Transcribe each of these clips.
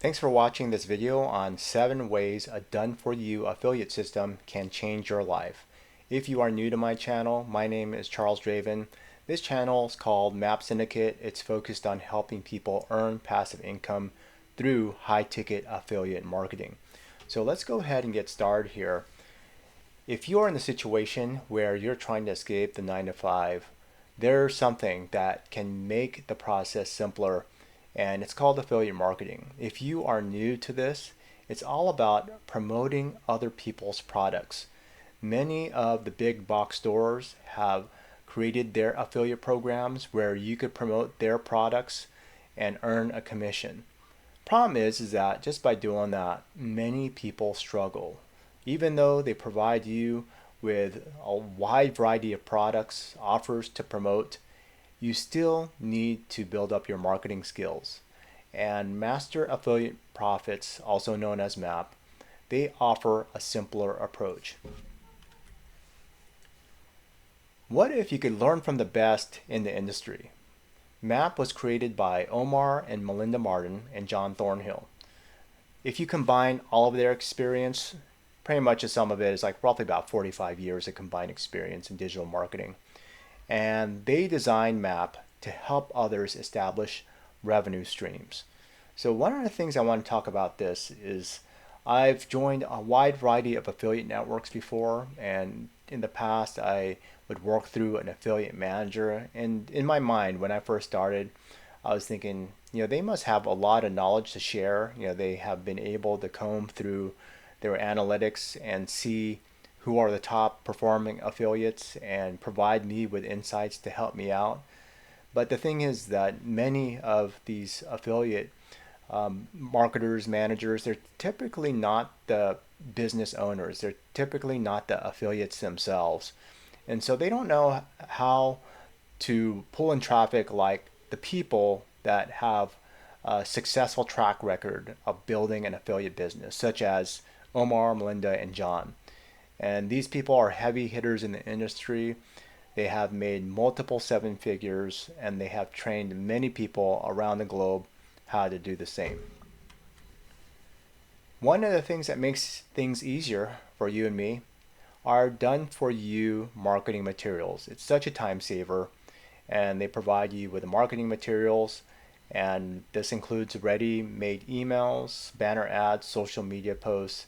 Thanks for watching this video on 7 ways a done-for-you affiliate system can change your life. If you are new to my channel, my name is Charles Draven. This channel is called Map Syndicate. It's focused on helping people earn passive income through high-ticket affiliate marketing. So let's go ahead and get started here. If you are in the situation where you're trying to escape the 9 to 5, there's something that can make the process simpler, and it's called affiliate marketing. If you are new to this, it's all about promoting other people's products. Many of the big box stores have created their affiliate programs where you could promote their products and earn a commission. Problem is that just by doing that, many people struggle. Even though they provide you with a wide variety of products, offers to promote, you still need to build up your marketing skills. And Master Affiliate Profits, also known as MAP, they offer a simpler approach. What if you could learn from the best in the industry? MAP was created by Omar and Melinda Martin and John Thornhill. If you combine all of their experience, pretty much the sum of it is like roughly about 45 years of combined experience in digital marketing. And they designed MAP to help others establish revenue streams. So one of the things I want to talk about this is I've joined a wide variety of affiliate networks before, and in the past I would work through an affiliate manager, and in my mind when I first started I was thinking, they must have a lot of knowledge to share. They have been able to comb through their analytics and see who are the top performing affiliates and provide me with insights to help me out. But the thing is that many of these affiliate marketers, managers, they're typically not the business owners. They're typically not the affiliates themselves. And so they don't know how to pull in traffic like the people that have a successful track record of building an affiliate business, such as Omar, Melinda, and John. And these people are heavy hitters in the industry. They have made multiple 7 figures, and they have trained many people around the globe how to do the same. One of the things that makes things easier for you and me are done for you marketing materials. It's such a time saver, and they provide you with the marketing materials, and this includes ready-made emails, banner ads, social media posts,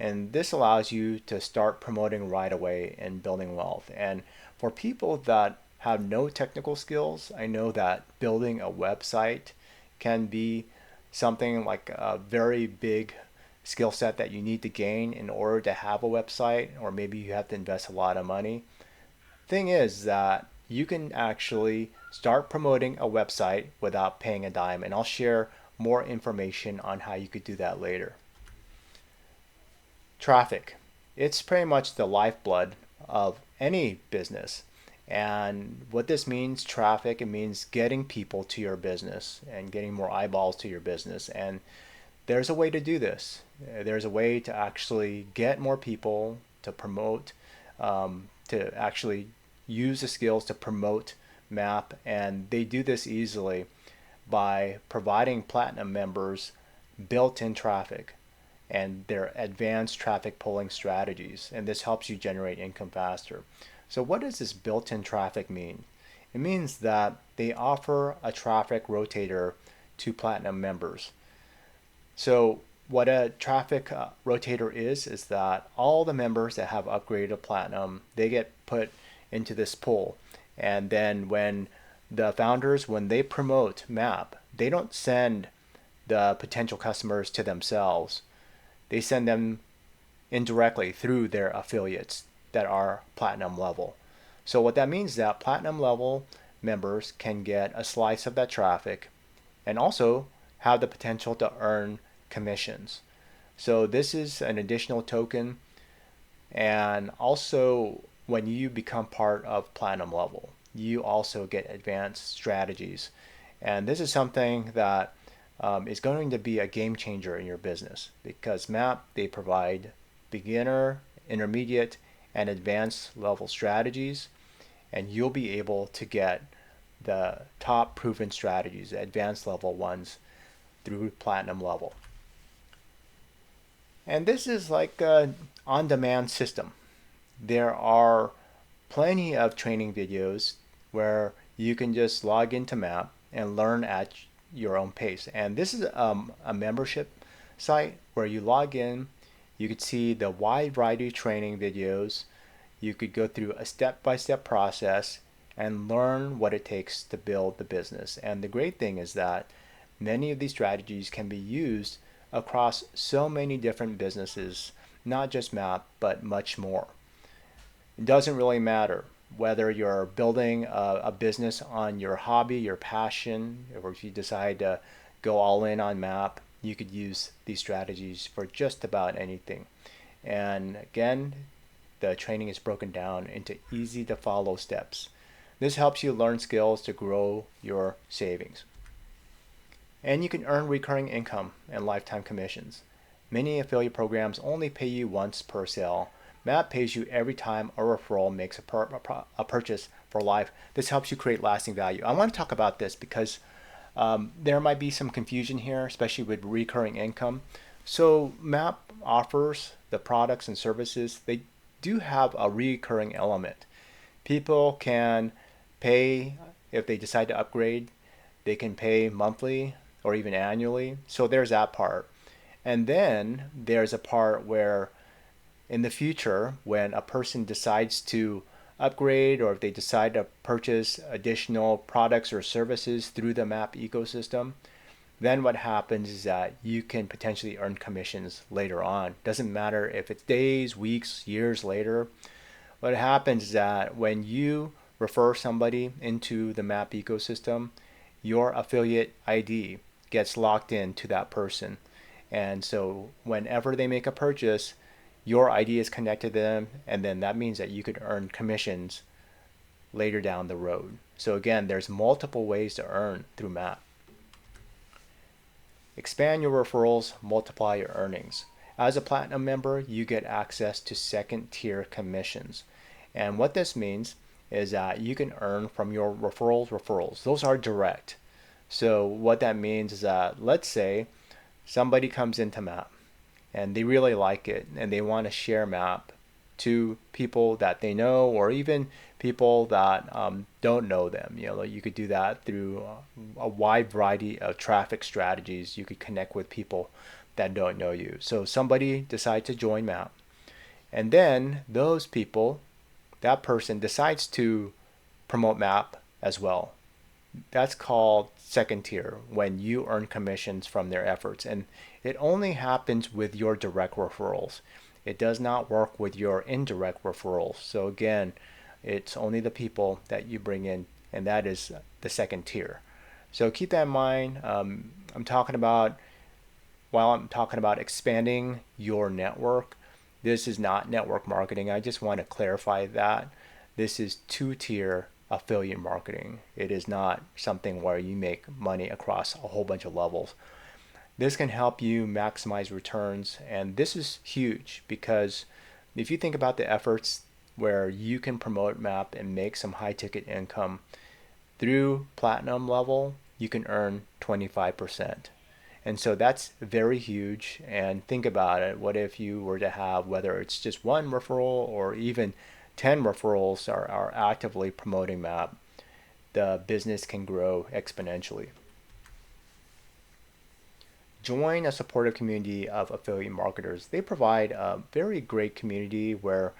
and this allows you to start promoting right away and building wealth. And for people that have no technical skills, I know that building a website can be something like a very big skill set that you need to gain in order to have a website, or maybe you have to invest a lot of money. Thing is that you can actually start promoting a website without paying a dime, and I'll share more information on how you could do that later. Traffic. It's pretty much the lifeblood of any business. And what this means, traffic, it means getting people to your business and getting more eyeballs to your business. And there's a way to do this. There's a way to actually get more people to promote, to actually use the skills to promote MAP. And they do this easily by providing Platinum members built-in traffic and their advanced traffic pulling strategies, and this helps you generate income faster. So what does this built-in traffic mean? It means that they offer a traffic rotator to Platinum members. So what a traffic rotator is that all the members that have upgraded to Platinum, they get put into this pool. And then when the founders, when they promote MAP, they don't send the potential customers to themselves. They send them indirectly through their affiliates that are Platinum level. So what that means is that Platinum level members can get a slice of that traffic and also have the potential to earn commissions. So this is an additional token, and also when you become part of Platinum level, you also get advanced strategies. And this is something that is going to be a game changer in your business, because MAP, they provide beginner, intermediate, and advanced level strategies, and you'll be able to get the top proven strategies, the advanced level ones, through Platinum level. And this is like an on-demand system. There are plenty of training videos where you can just log into Map and learn at your own pace. And this is a membership site where you log in, you could see the wide variety of training videos, you could go through a step-by-step process and learn what it takes to build the business. And the great thing is that many of these strategies can be used across so many different businesses, not just Map, but much more. It doesn't really matter whether you're building a business on your hobby, your passion, or if you decide to go all in on Map, you could use these strategies for just about anything. And again, the training is broken down into easy to follow steps. This helps you learn skills to grow your savings. And you can earn recurring income and lifetime commissions. Many affiliate programs only pay you once per sale. Map pays you every time a referral makes a purchase for life. This helps you create lasting value. I want to talk about this because there might be some confusion here, especially with recurring income. So Map offers the products and services. They do have a recurring element. People can pay if they decide to upgrade. They can pay monthly or even annually. So there's that part. And then there's a part where in the future, when a person decides to upgrade or if they decide to purchase additional products or services through the Map ecosystem, then what happens is that you can potentially earn commissions later on. Doesn't matter if it's days, weeks, years later. What happens is that when you refer somebody into the Map ecosystem, your affiliate ID gets locked in to that person. And so whenever they make a purchase, your ID is connected to them, and then that means that you could earn commissions later down the road. So again, there's multiple ways to earn through Map. Expand your referrals, multiply your earnings. As a Platinum member, you get access to second tier commissions. And what this means is that you can earn from your referrals. Those are direct. So what that means is that, let's say somebody comes into Map and they really like it and they want to share Map to people that they know or even people that don't know them. You could do that through a wide variety of traffic strategies. You could connect with people that don't know you. So somebody decides to join Map, and then those people, that person decides to promote Map as well. That's called second tier, when you earn commissions from their efforts. And it only happens with your direct referrals. It does not work with your indirect referrals. So again, it's only the people that you bring in, and that is the second tier. So keep that in mind. While I'm talking about expanding your network, this is not network marketing. I just want to clarify that. This is two-tier affiliate marketing. It is not something where you make money across a whole bunch of levels. This can help you maximize returns, and this is huge because if you think about the efforts where you can promote Map and make some high ticket income through Platinum level, you can earn 25%. And so that's very huge. And think about it. What if you were to have, whether it's just one referral or even 10 referrals are actively promoting Map, the business can grow exponentially. Join a supportive community of affiliate marketers. They provide a very great community where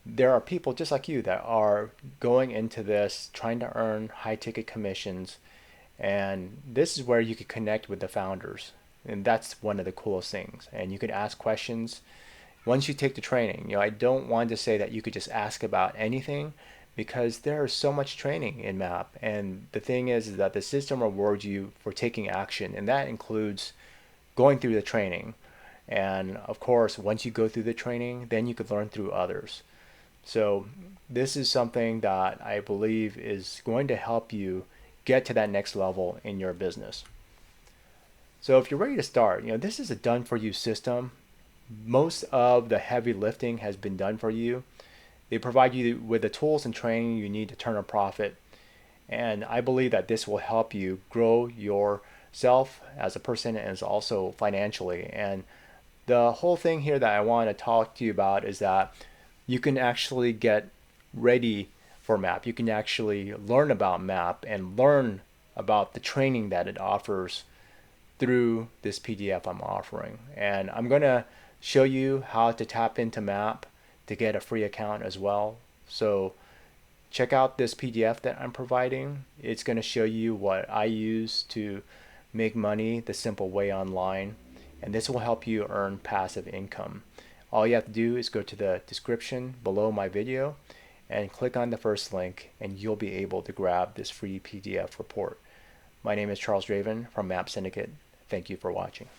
there are people just like you that are going into this trying to earn high ticket commissions, and this is where you could connect with the founders, and that's one of the coolest things. And you could ask questions once you take the training. I don't want to say that you could just ask about anything because there's so much training in Map, and the thing is that the system rewards you for taking action, and that includes going through the training. And of course, once you go through the training, then you could learn through others. So this is something that I believe is going to help you get to that next level in your business. So if you're ready to start, this is a done for you system. Most of the heavy lifting has been done for you. They provide you with the tools and training you need to turn a profit. And I believe that this will help you grow yourself as a person and also financially. And the whole thing here that I want to talk to you about is that you can actually get ready for MAP. You can actually learn about MAP and learn about the training that it offers through this PDF I'm offering. And I'm going to show you how to tap into MAP to get a free account as well. So check out this PDF that I'm providing. It's going to show you what I use to make money the simple way online, and this will help you earn passive income. All you have to do is go to the description below my video and click on the first link, and you'll be able to grab this free PDF report. My name is Charles Draven from Map Syndicate. Thank you for watching.